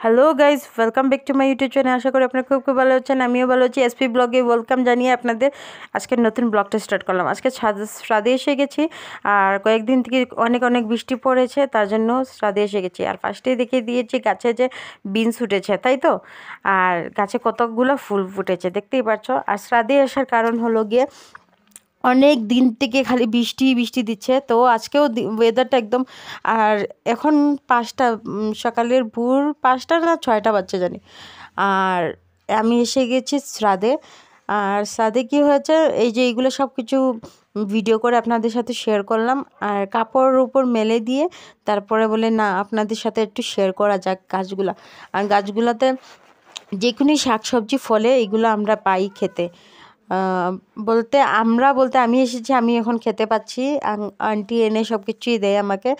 Hello guys, welcome back to my YouTube channel. আশা করি আপনারা খুব খুব ভালো আছেন। আমিও ভালো আছি। এসপি ব্লগে ওয়েলকাম জানিয়ে আপনাদের আজকের নতুন ব্লগটা স্টার্ট করলাম। আজকে ছাদে এসে গেছি, আর কয়েকদিন থেকে অনেক অনেক বৃষ্টি পড়েছে, তার জন্য ছাদে এসে গেছি। আর ফার্স্টেই দেখিয়ে দিয়েছি গাছে যে বিনস উঠেছে, তাই তো। আর গাছে কতকগুলো ফুল ফুটেছে দেখতেই পাচ্ছ। আর ছাদে আসার কারণ হলো গিয়ে অনেক দিন থেকে খালি বৃষ্টি বৃষ্টি দিচ্ছে, তো আজকেও ওয়েদারটা একদম। আর এখন 5টা সকালের ভোর 5টা না 6টা বাজছে জানি। আর আমি এসে গেছি ছাদে। আর ছাদে কি হয়েছে, এই যে এইগুলো সব কিছু ভিডিও করে আপনাদের সাথে শেয়ার করলাম। আর কাপড়ের উপর মেলে দিয়ে তারপরে বলে না, আপনাদের সাথে একটু শেয়ার করা যাক গাছগুলা। আর গাছগুলাতে যে কোনো শাকসবজি ফলে এগুলো আমরা পাই খেতে। বলতে আমি এসেছি, আমি এখন খেতে পাচ্ছি। আন্টি এনে সব কিছুই দেয় আমাকে।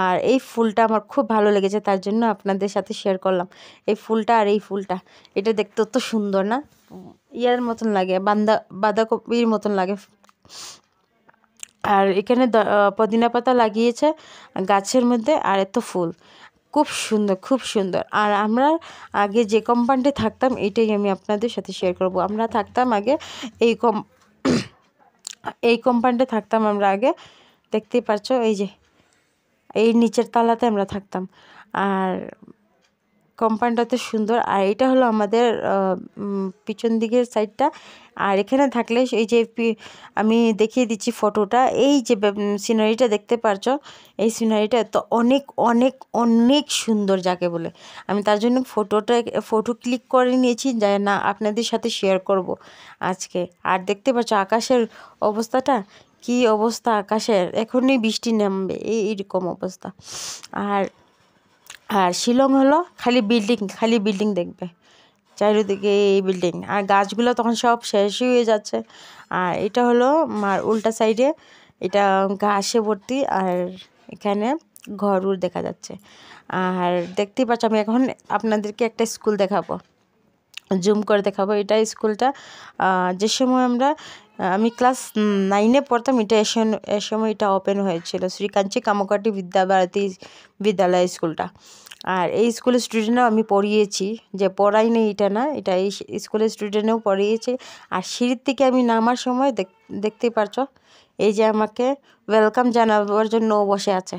আর এই ফুলটা আমার খুব ভালো লেগেছে, তার জন্য আপনাদের সাথে শেয়ার করলাম এই ফুলটা। আর এই ফুলটা, এটা দেখতে অত সুন্দর না, ইয়ার মতন লাগে, বাঁধাকপির মতন লাগে। আর এখানে পুদিনা পাতা লাগিয়েছে গাছের মধ্যে, আর এত ফুল, খুব সুন্দর খুব সুন্দর। আর আমরা আগে যে কম্পাউন্ডে থাকতাম, এটাই আমি আপনাদের সাথে শেয়ার করব। আমরা থাকতাম আগে এই কম্পাউন্ডে থাকতাম আমরা আগে, দেখতেই পাচ্ছ। এই যে এই নিচের তলাতে আমরা থাকতাম। আর কম্পাউন্ডটা সুন্দর। আর এটা হলো আমাদের পিছন দিকের সাইডটা। আর এখানে থাকলে এই যে আমি দেখিয়ে দিচ্ছি ফটোটা, এই যে সিনারিটা দেখতে পারছো, এই সিনারিটা তো অনেক অনেক অনেক সুন্দর যাকে বলে। আমি তার জন্য ফটো ক্লিক করে নিয়েছি, যাই না আপনাদের সাথে শেয়ার করব আজকে। আর দেখতে পাচ্ছ আকাশের অবস্থাটা, কি অবস্থা আকাশের, এখনই বৃষ্টি নামবে এইরকম অবস্থা। আর শিলং হলো খালি বিল্ডিং দেখবে চারিদিকে, এই বিল্ডিং। আর গাছগুলো তখন সব শেষই হয়ে যাচ্ছে। আর এটা হলো আমার উল্টা সাইডে, এটা ঘাসে ভর্তি। আর এখানে ঘর দেখা যাচ্ছে। আর দেখতেই পাচ্ছ, আমি এখন আপনাদেরকে একটা স্কুল দেখাবো, জুম করে দেখাবো। এটা স্কুলটা যে সময় আমি ক্লাস 9-এ পড়তাম, এ সময় এটা ওপেন হয়েছিল, শ্রীকাঞ্চী কামকাটি বিদ্যাভারতী বিদ্যালয় স্কুলটা। আর এই স্কুলের স্টুডেন্টও আমি পড়িয়েছি, যে পড়াই নেই এটা না, এটা এই স্কুলের স্টুডেন্টও পড়িয়েছি। আর সিঁড়ির থেকে আমি নামার সময় দেখতেই পারছো, এই যে আমাকে ওয়েলকাম জানাবার জন্য ও বসে আছে।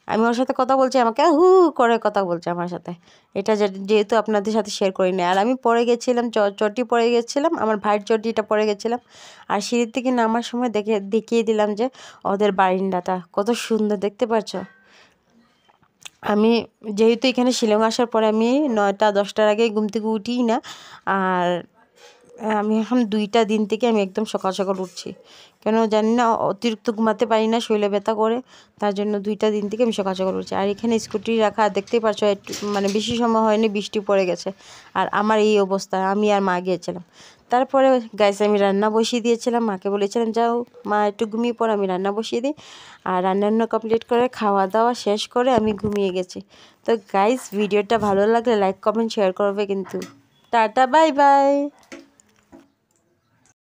আমি ওর সাথে কথা বলছি, আমাকে হু করে কথা বলছে আমার সাথে। এটা যেহেতু আপনাদের সাথে শেয়ার করিনি। আর আমি পরে গেছিলাম, চটি পরে গেছিলাম, আমার ভাইয়ের চটিটা পরে গেছিলাম। আর সিঁড়ির থেকে নামার সময় দেখিয়ে দিলাম যে ওদের বারিন্দাটা কত সুন্দর, দেখতে পাচ্ছ। আমি যেহেতু এখানে শিলং আসার পরে আমি 9টা 10টার আগে ঘুম থেকে উঠিই না। আর আমি এখন 2টা দিন থেকে আমি একদম সকাল সকাল উঠছি, কেন জানি না, অতিরিক্ত ঘুমাতে পারি না, শরীরে ব্যথা করে, তার জন্য 2টা দিন থেকে আমি সকাল সকাল উঠছি। আর এখানে স্কুটি রাখা দেখতেই পাচ্ছ, একটু মানে বেশি সময় হয়নি, বৃষ্টি পড়ে গেছে। আর আমার এই অবস্থা, আমি আর মা গিয়েছিলাম। তারপরে গাইস আমি রান্না বসিয়ে দিয়েছিলাম, মাকে বলেছিলাম যাও মা একটু ঘুমিয়ে পর, আমি রান্না বসিয়ে দিই। আর রান্না কমপ্লিট করে খাওয়া দাওয়া শেষ করে আমি ঘুমিয়ে গেছি। তো গাইস ভিডিওটা ভালো লাগলে লাইক কমেন্ট শেয়ার করবে কিন্তু। Tata bye bye.